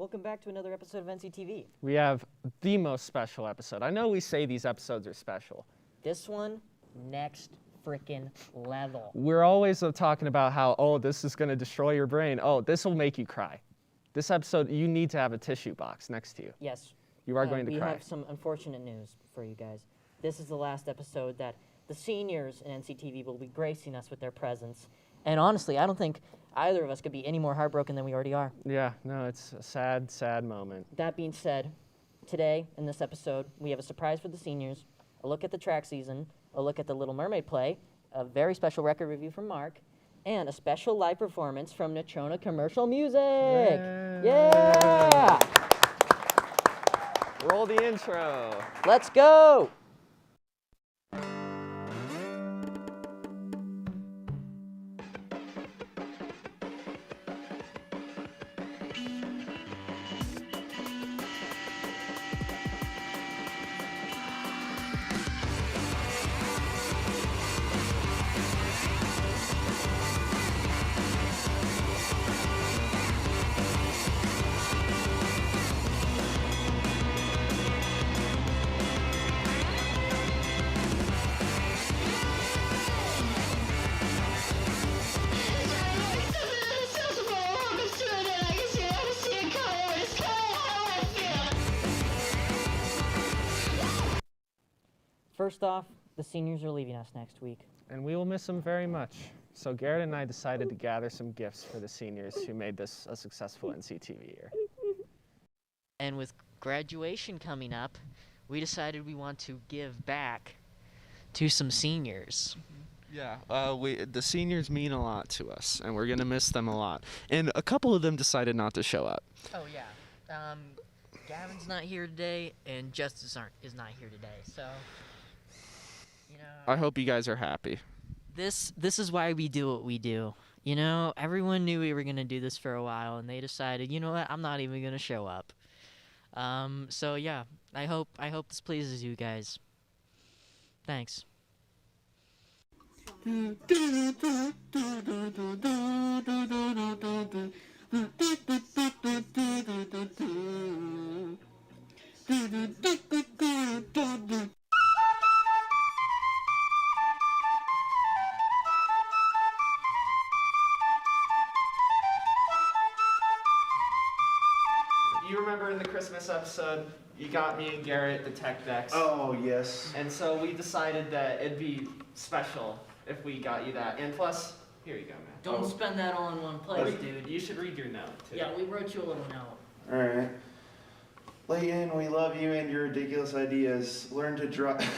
Welcome back to another episode of Nctv. We have the most special episode. I know we say these episodes are special. This one, next frickin' level. We're always talking about how, oh, this is going to destroy your brain. Oh, this will make you cry. This episode, you need to have a tissue box next to you. Yes. You are going to cry. We have some unfortunate news for you guys. This is the last episode that the seniors in Nctv will be gracing us with their presence. And honestly, I don't think either of us could be any more heartbroken than we already are. Yeah, no, it's a sad, sad moment. That being said, today in this episode, we have a surprise for the seniors, a look at the track season, a look at the Little Mermaid play, a very special record review from Mark, and a special live performance from Natrona Commercial Music. Yeah! Roll the intro. Let's go! First off, the seniors are leaving us next week. And we will miss them very much. So Garrett and I decided to gather some gifts for the seniors who made this a successful Nctv year. And with graduation coming up, we decided we want to give back to some seniors. Yeah, the seniors mean a lot to us, and we're going to miss them a lot. And a couple of them decided not to show up. Oh, yeah. Gavin's not here today, and Justice is not here today, so... You know, I hope you guys are happy. This is why we do what we do. You know, everyone knew we were going to do this for a while, and they decided, you know what, I'm not even going to show up. So yeah, I hope this pleases you guys. Thanks. You remember in the Christmas episode, you got me and Garrett the tech decks. Oh, yes. And so we decided that it'd be special if we got you that. And plus, here you go, man. Don't spend that all in one place, dude. You should read your note, too. Yeah, we wrote you a little note. All right. Layton, we love you and your ridiculous ideas. Learn to drive.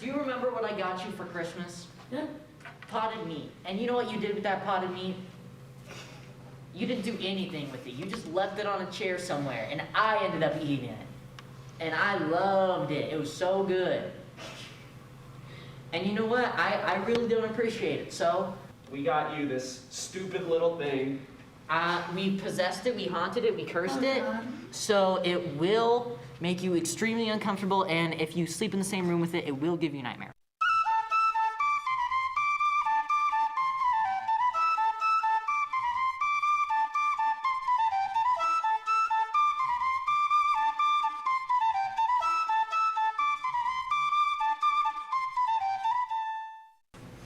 Do you remember what I got you for Christmas? Potted meat. And you know what you did with that potted meat? You didn't do anything with it. You just left it on a chair somewhere, and I ended up eating it. And I loved it. It was so good. And you know what? I really don't appreciate it, so... We got you this stupid little thing. We possessed it, we haunted it, we cursed it, so it will make you extremely uncomfortable, and if you sleep in the same room with it, it will give you a nightmare.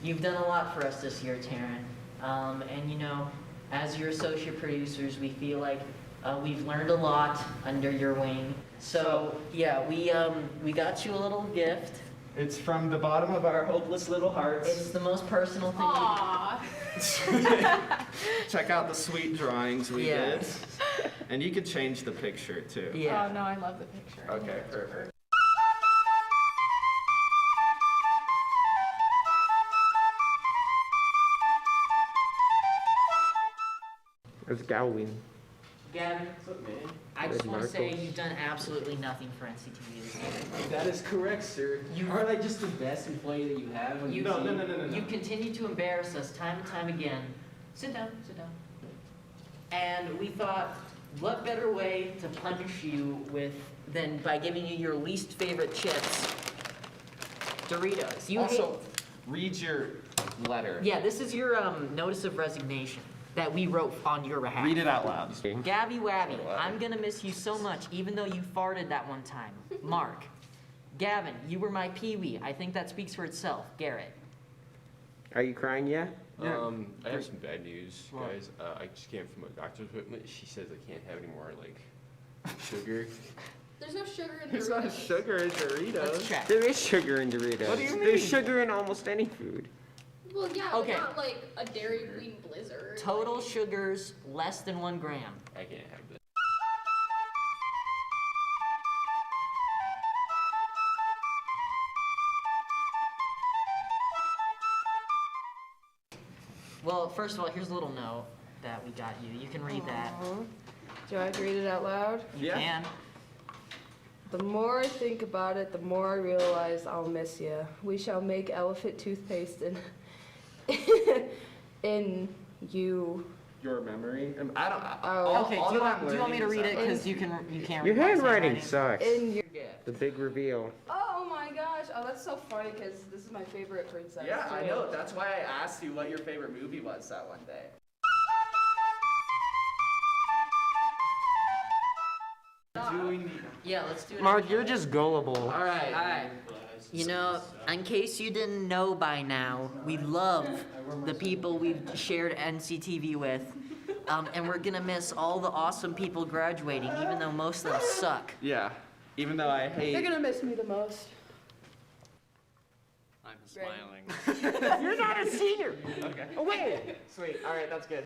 You've done a lot for us this year, Taryn, and you know, as your associate producers, we feel like we've learned a lot under your wing. So yeah, we got you a little gift. It's from the bottom of our hopeless little hearts. It's the most personal thing. Aww. Check out the sweet drawings we Yeah. did. And you could change the picture, too. Yeah. Oh no, I love the picture. Okay, perfect. It's Gowin. Gavin, What's up, man? I just want to say Marcos. you've done absolutely nothing for Nctv this year. That is correct, sir. Aren't I just the best employee that you have? On You, your team? No. You continue to embarrass us time and time again. Sit down, sit down. And we thought what better way to punish you than by giving you your least favorite chips, Doritos. You Also, read your letter. Yeah, this is your notice of resignation that we wrote on your behalf. Read it out loud. Gabby Wabby, I'm gonna miss you so much, even though you farted that one time. Mark. Gavin, you were my peewee. I think that speaks for itself. Garrett. Are you crying yet? I have some bad news, guys. I just came from a doctor's appointment. She says I can't have any more sugar. There's no sugar in There's Doritos. not sugar in Doritos. Let's check. There is sugar in Doritos. What do you mean? There's sugar in almost any food. Well, yeah, Okay. but not like a Dairy Queen Blizzard. Total sugars less than 1 gram. I can't have this. Well, first of all, here's a little note that we got you. You can read that. Do I have to read it out loud? You can. The more I think about it, the more I realize I'll miss you. We shall make elephant toothpaste in you. Your memory? I don't. Oh. Okay, do you want me to read it? Because you can't Your read my handwriting sucks. In your. The big reveal. Oh my gosh! Oh, that's so funny because this is my favorite princess. Yeah, I too. know. That's why I asked you what your favorite movie was that one day. Yeah, let's do it. Mark, you're just gullible. All right. Alright. You know, in case you didn't know by now, we love the people we've shared NCTV with. And we're gonna miss all the awesome people graduating, even though most of them suck. Yeah. Even though I hate. They're gonna miss me the most. I'm smiling. You're not a senior. Okay. Oh, wait. Sweet. All right. That's good.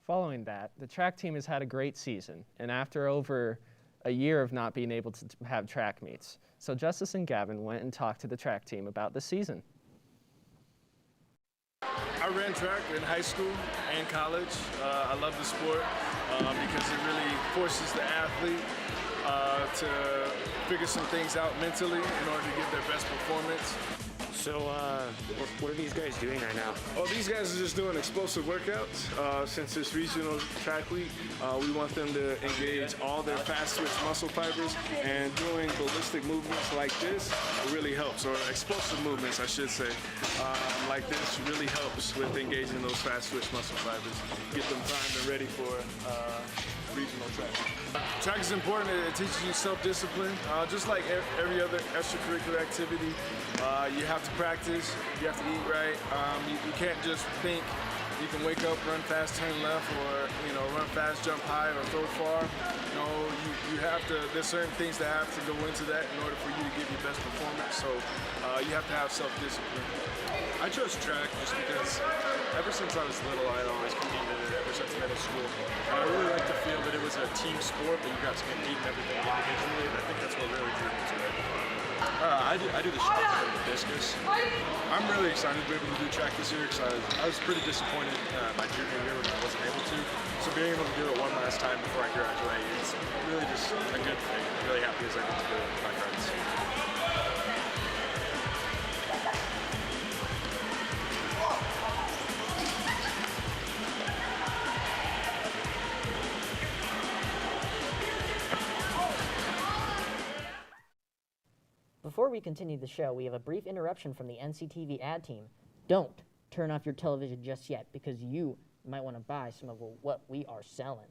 Following that, the track team has had a great season, and after over a year of not being able to have track meets, so Justice and Gavin went and talked to the track team about the season. I ran track in high school and college. I love the sport because it really forces the athlete to figure some things out mentally in order to give their best performance. So, what are these guys doing right now? Oh, these guys are just doing explosive workouts. Since it's regional track week, we want them to engage all their fast twitch muscle fibers, and doing ballistic movements like this really helps, or explosive movements, I should say, like this really helps with engaging those fast twitch muscle fibers, get them primed and ready for regional track. Track is important. It teaches you self-discipline. Just like every other extracurricular activity, you have to practice, you have to eat right. You can't just think you can wake up, run fast, turn left, or run fast, jump high, or throw far. You have to. There's certain things that have to go into that in order for you to give your best performance. So you have to have self-discipline. I chose track just because ever since I was little, I had always competed in it ever since middle school. And I really like to feel that it was a team sport, but you got to compete in everything individually, and I think that's what really drew me to it. I do the shot put and the discus. I'm really excited to be able to do track this year because I was pretty disappointed my junior year when I wasn't able to. So being able to do it one last time before I graduate is really just a good thing. I'm really happy as I get to do it with my friends. Before we continue the show, we have a brief interruption from the NCTV ad team. Don't turn off your television just yet, because you might want to buy some of what we are selling.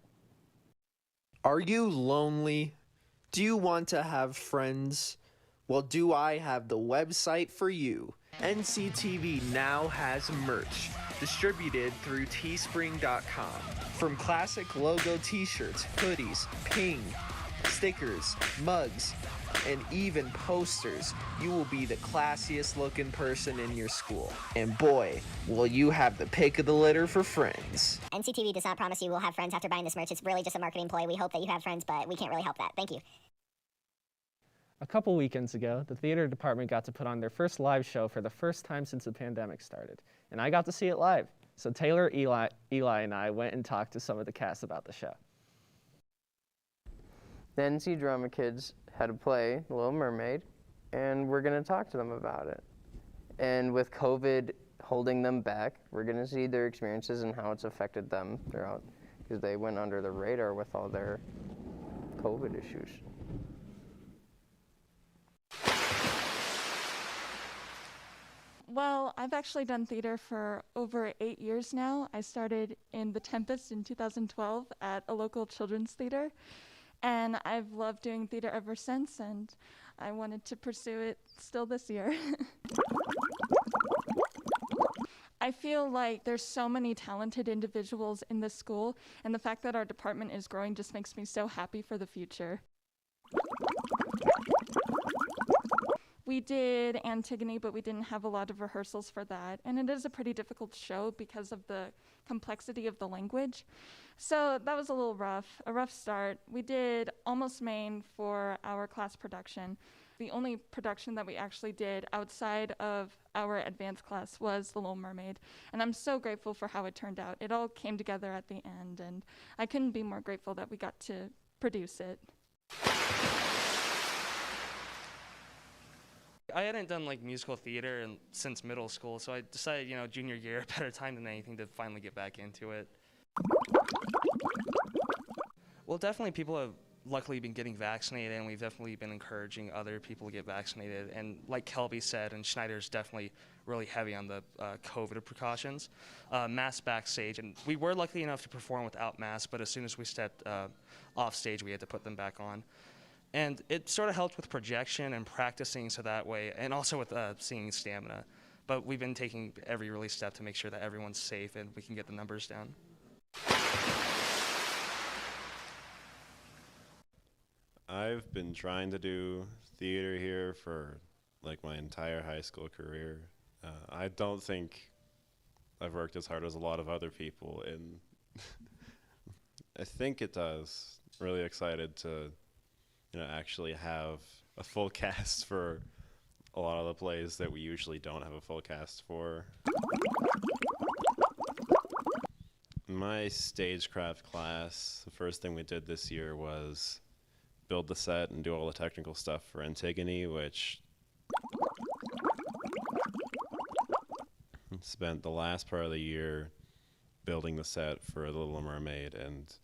Are you lonely? Do you want to have friends? Well, do I have the website for you. NCTV now has merch distributed through teespring.com. From classic logo t-shirts, hoodies, ping, stickers, mugs, and even posters, you will be the classiest looking person in your school. And boy, will you have the pick of the litter for friends. NCTV does not promise you will have friends after buying this merch. It's really just a marketing ploy. We hope that you have friends, but we can't really help that. Thank you. A couple weekends ago, the theater department got to put on their first live show for the first time since the pandemic started, and I got to see it live. So Taylor, Eli, and I went and talked to some of the cast about the show. The NC Drama kids had a play, The Little Mermaid, and we're going to talk to them about it. And with COVID holding them back, we're going to see their experiences and how it's affected them throughout, because they went under the radar with all their COVID issues. Well, I've actually done theater for over 8 years now. I started in The Tempest in 2012 at a local children's theater, and I've loved doing theater ever since, and I wanted to pursue it still this year. I feel like there's so many talented individuals in this school, and the fact that our department is growing just makes me so happy for the future. We did Antigone, but we didn't have a lot of rehearsals for that, and it is a pretty difficult show because of the complexity of the language. So that was a rough start. We did Almost Maine for our class production. The only production that we actually did outside of our advanced class was The Little Mermaid, and I'm so grateful for how it turned out. It all came together at the end, and I couldn't be more grateful that we got to produce it. I hadn't done like musical theater since middle school, so I decided, junior year, a better time than anything to finally get back into it. Well, definitely people have luckily been getting vaccinated, and we've definitely been encouraging other people to get vaccinated. And like Kelby said, and Schneider's definitely really heavy on the COVID precautions. Masks backstage, and we were lucky enough to perform without masks, but as soon as we stepped off stage, we had to put them back on. And it sort of helped with projection and practicing so that way, and also with singing stamina. But we've been taking every really step to make sure that everyone's safe and we can get the numbers down. I've been trying to do theater here for like my entire high school career. I don't think I've worked as hard as a lot of other people, and I think it does. Really excited to actually have a full cast for a lot of the plays that we usually don't have a full cast for. In my stagecraft class, the first thing we did this year was build the set and do all the technical stuff for Antigone, which spent the last part of the year building the set for The Little Mermaid. And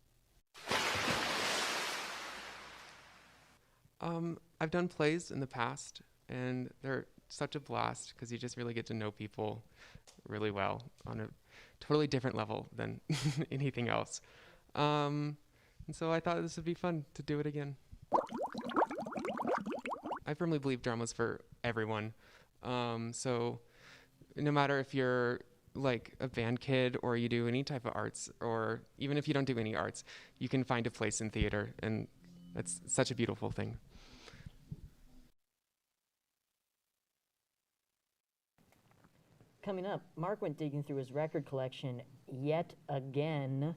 I've done plays in the past, and they're such a blast because you just really get to know people really well on a totally different level than anything else. And so I thought this would be fun to do it again. I firmly believe drama's for everyone. So no matter if you're like a band kid or you do any type of arts, or even if you don't do any arts, you can find a place in theater, and that's such a beautiful thing. Coming up, Mark went digging through his record collection yet again,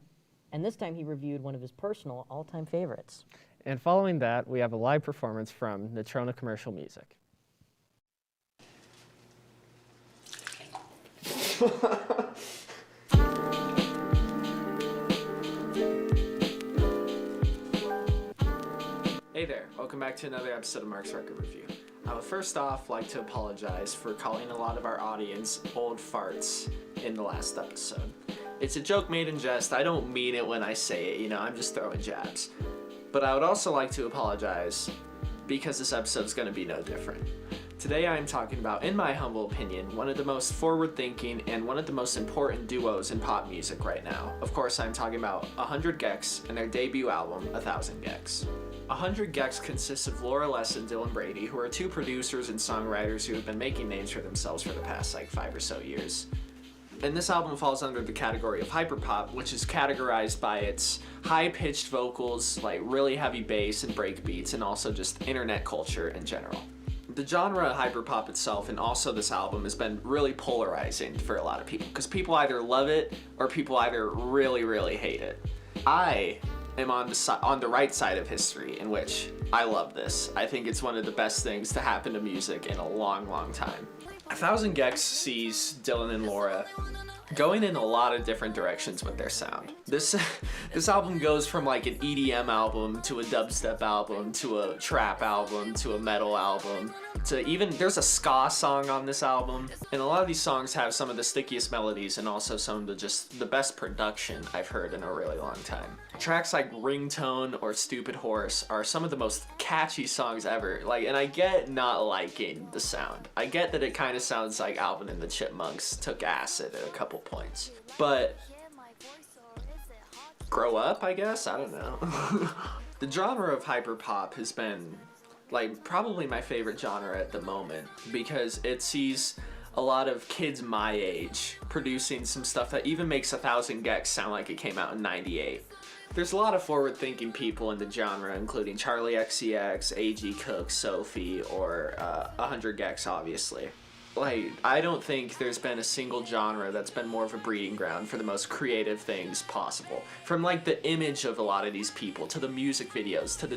and this time he reviewed one of his personal all-time favorites. And following that, we have a live performance from Natrona Commercial Music. Hey there, welcome back to another episode of Mark's Record Review. I would first off like to apologize for calling a lot of our audience old farts in the last episode. It's a joke made in jest. I don't mean it when I say it, I'm just throwing jabs. But I would also like to apologize because this episode's going to be no different. Today I am talking about, in my humble opinion, one of the most forward-thinking and one of the most important duos in pop music right now. Of course, I'm talking about 100 gecs and their debut album, 1000 gecs. 100 gecs consists of Laura Les and Dylan Brady, who are two producers and songwriters who have been making names for themselves for the past 5 or so years. And this album falls under the category of hyperpop, which is categorized by its high-pitched vocals, really heavy bass and break beats, and also just internet culture in general. The genre of hyperpop itself, and also this album, has been really polarizing for a lot of people, because people either love it or people either really, really hate it. I am on the right side of history, in which I love this. I think it's one of the best things to happen to music in a long, long time. 1,000 Gex sees Dylan and Laura going in a lot of different directions with their sound. This album goes from like an EDM album to a dubstep album to a trap album to a metal album to even there's a ska song on this album, and a lot of these songs have some of the stickiest melodies and also some of the best production I've heard in a really long time. Tracks like Ringtone or Stupid Horse are some of the most catchy songs ever. Like, and I get not liking the sound. I get that it kind of sounds like Alvin and the Chipmunks took acid at a couple points. But grow up, I guess? I don't know. The genre of hyperpop has been like probably my favorite genre at the moment because it sees a lot of kids my age producing some stuff that even makes 1,000 Gex sound like it came out in '98. There's a lot of forward-thinking people in the genre, including Charlie XCX, A.G. Cook, Sophie, or 100 Gex, obviously. Like, I don't think there's been a single genre that's been more of a breeding ground for the most creative things possible. From, like, the image of a lot of these people, to the music videos, to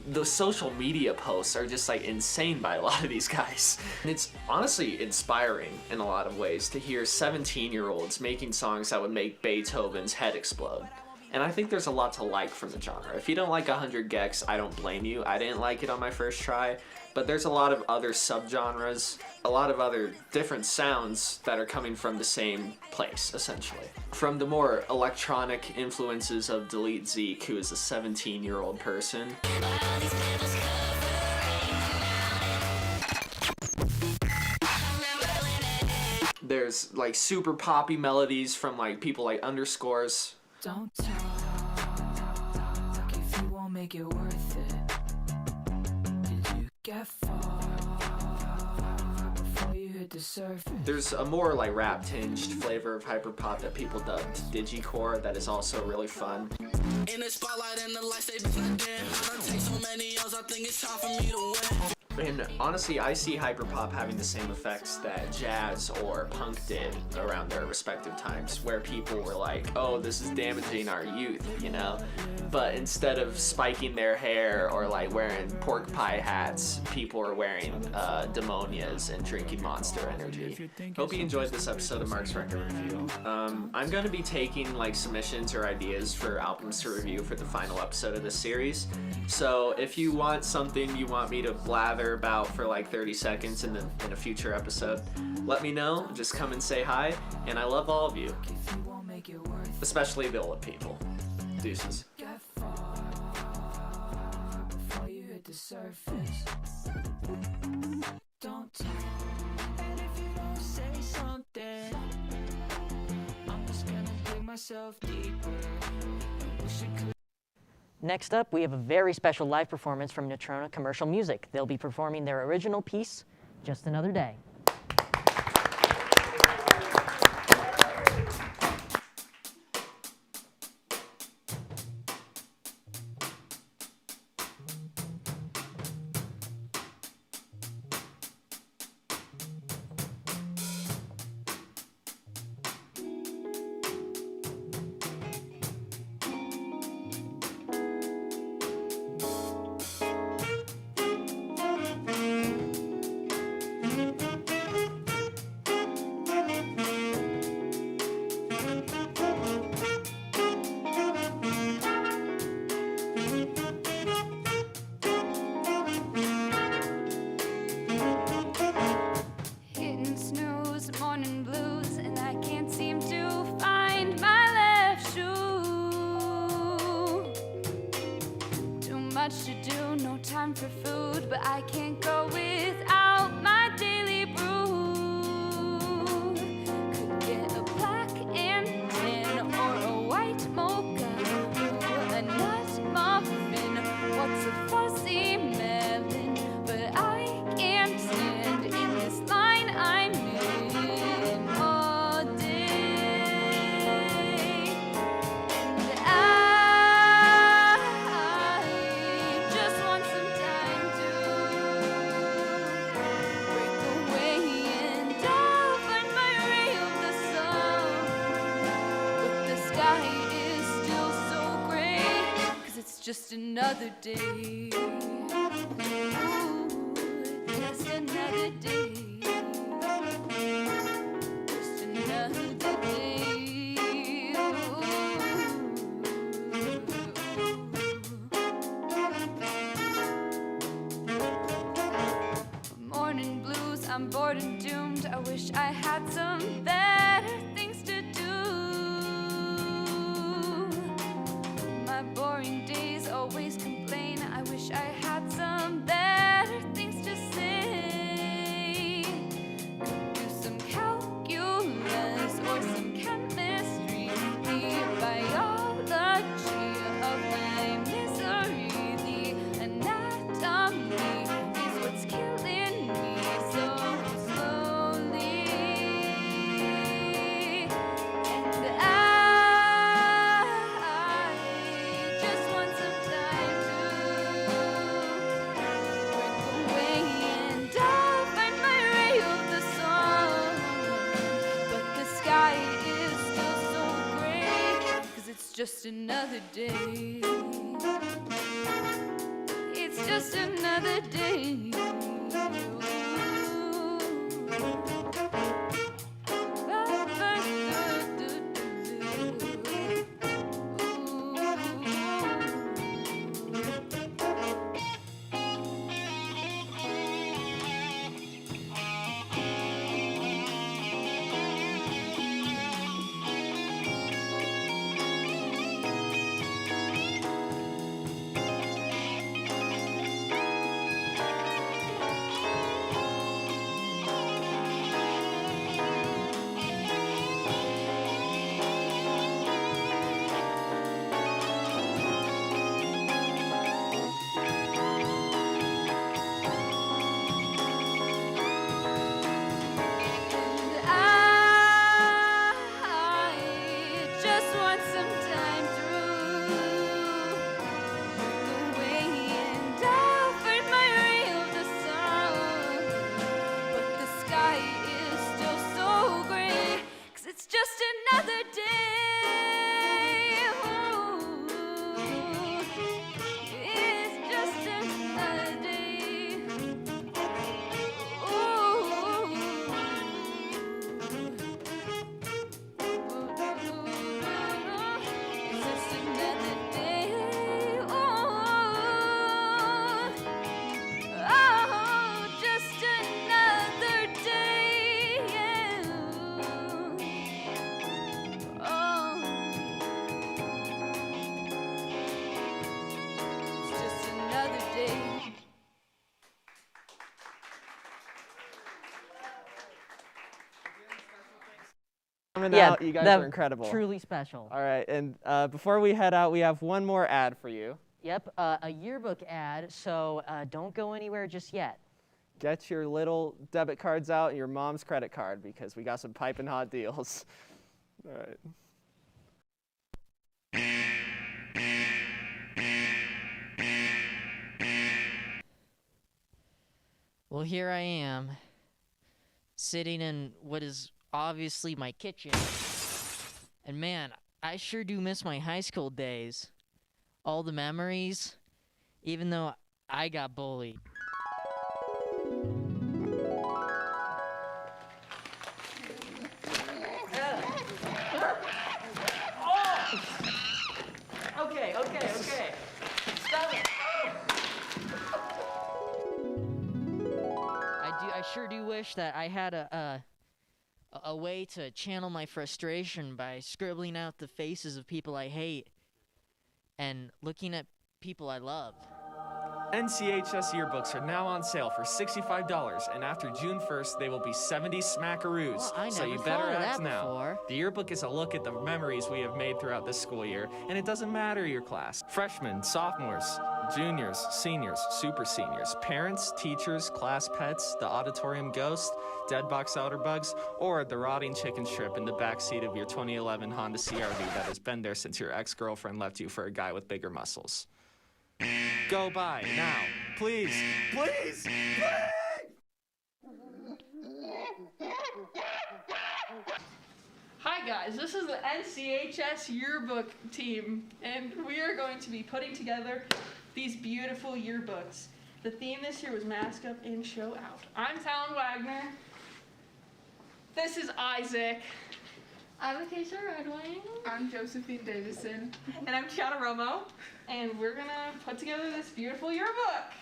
the social media posts are just, like, insane by a lot of these guys. And it's honestly inspiring in a lot of ways to hear 17-year-olds making songs that would make Beethoven's head explode. And I think there's a lot to like from the genre. If you don't like 100 Gex, I don't blame you. I didn't like it on my first try, but there's a lot of other subgenres, a lot of other different sounds that are coming from the same place, essentially. From the more electronic influences of Delete Zeke, who is a 17-year-old person, there's like super poppy melodies from like people like Underscores. Don't talk if you won't make it worth it. Did you get far before you hit the surface? There's a more like rap tinged flavor of hyperpop that people dubbed digicore that is also really fun. In the spotlight and the lights, they be like, damn, I done take so many L's, I think it's time for me to win. And honestly, I see hyperpop having the same effects that jazz or punk did around their respective times, where people were like, oh, this is damaging our youth, you know? But instead of spiking their hair or like wearing pork pie hats, people are wearing demonias and drinking Monster Energy. Hope you enjoyed this episode of Mark's Record Review. I'm going to be taking like submissions or ideas for albums to review for the final episode of this series. So if you want something you want me to blather about for like 30 seconds in a future episode, let me know. Just come and say hi, and I love all of you, especially the old people. Deuces. Don't talk, and if you don't say something, I'm just gonna dig myself deeper. Next up, we have a very special live performance from Neutrona Commercial Music. They'll be performing their original piece, Just Another Day. To do, no time for food, but I can't go without my daily brew. Could get a black and tan or a white mocha or a nut muffin. What's a fuzzy melon? But I can't stand in this line I'm in all day. And just another day. Ooh, just another day. I'm bored and doomed. I wish I had some better things to do. My boring days always complain. I wish I had some better things to say. Could do some calculus or some chemistry. The biology of my misery. The anatomy is what's killing me so slowly. And I just want some time to break away, and I'll find my ray of the sun. But the sky is still so gray, 'cause it's just another day. It's just another day. I just want some time through the way, and I'll find my ray of the sun. But the sky is still so gray, 'cause it's just another day. Ooh, it's just another day. Ooh. It's just another day. Oh, just another day. Oh, it's just another day. Coming Yeah, out, you guys that are incredible. truly special. All right, and before we head out, we have one more ad for you. Yep, a yearbook ad, so don't go anywhere just yet. Get your little debit cards out and your mom's credit card because we got some piping hot deals. All right. Well, here I am, sitting in what is obviously my kitchen. And man, I sure do miss my high school days. All the memories, even though I got bullied. Okay. Stop it. I sure do wish that I had a way to channel my frustration by scribbling out the faces of people I hate and looking at people I love. NCHS yearbooks are now on sale for $65, and after June 1st, they will be 70 smackaroos. Well, I so never you better thought of act that now. before. The yearbook is a look at the memories we have made throughout this school year, and it doesn't matter your class. Freshmen, sophomores, juniors, seniors, super seniors, parents, teachers, class pets, the auditorium ghost, dead box outer bugs, or the rotting chicken strip in the backseat of your 2011 Honda CRV that has been there since your ex-girlfriend left you for a guy with bigger muscles. Go buy now. Please, please, please! Hi guys, this is the NCHS Yearbook Team, and we are going to be putting together these beautiful yearbooks. The theme this year was Mask Up and Show Out. I'm Talon Wagner. This is Isaac. I'm Acacia Redwing. I'm Josephine Davison. And I'm Tiana Romo. And we're gonna put together this beautiful yearbook.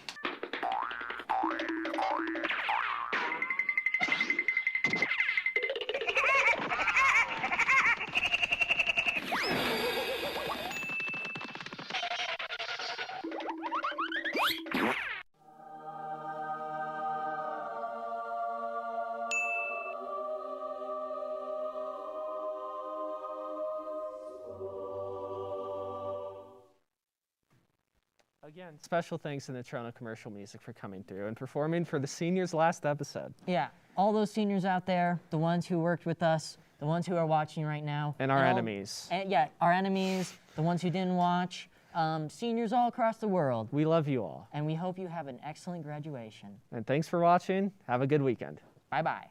Again, special thanks to Natrona Commercial Music for coming through and performing for the seniors' last episode. Yeah, all those seniors out there, the ones who worked with us, the ones who are watching right now. And our enemies. Yeah, our enemies, the ones who didn't watch, seniors all across the world. We love you all. And we hope you have an excellent graduation. And thanks for watching. Have a good weekend. Bye-bye.